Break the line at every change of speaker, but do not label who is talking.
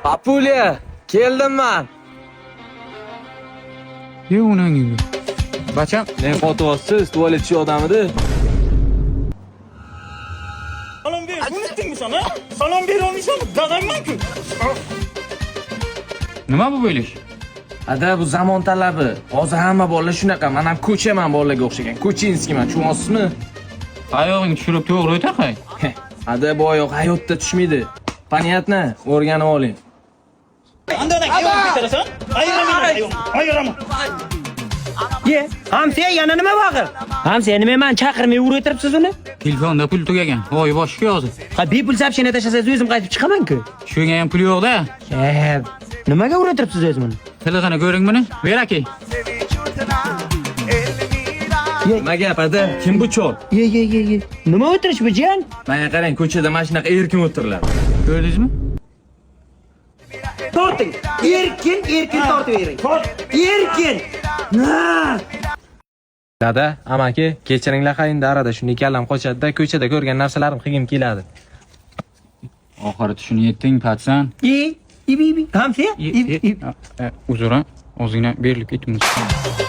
Papulia, keldim men.
Yo'qning gibi. Bacham,
Ne fotoğrafsız tuvaletçi adamıdı.
Salom ber, unutdingmi sen ha? Salom bera olmaysanmi? Dadangman-ku.
nima bu bo'lish?
Ada bu zamon talabi. Hozir hamma bolalar shunaqa. Men ham ko'chaman bolalarga o'xshagan. Kuchinskiman, tushunasizmi?
Oyog'ing tushirib to'g'ri o'taqay.
Ada bu oyoq hayotda tushmaydi. Понятно? O'rganib oling.
Andadan ayol bitarasan? Ayirama.
Ye, hamsi yana nima vaqir? Hamsi nima men chaqirmay o'tiribsiz uni?
Telefonda pul tugagan. Voy boshqa yozib.
Ha, bepul soобщение tashlasangiz o'zim qaytib chiqaman-ku.
Shunga ham pul yo'q-da.
Nimaga o'tiribsiz o'zim uni?
Tilini ko'ring buni. Ber aka.
Nima gap ada? Kim bu chol?
Ye. Nima o'tirish bu jiyan?
Menga qarang, ko'chada mana shunaqa erkin o'tiriladi.
Ko'rdingizmi?
Torting. Erkin tortavering. Erkin.
Dada, amaki, kechiringlar qayinda arada shunday kallam qochadi-da, ko'chada ko'rgan narsalarim qilgim keladi.
Oxiri tushuni yetding, patsan.
Ibi. Hamsi?
Uzr, o'zingga berilib ketdingiz.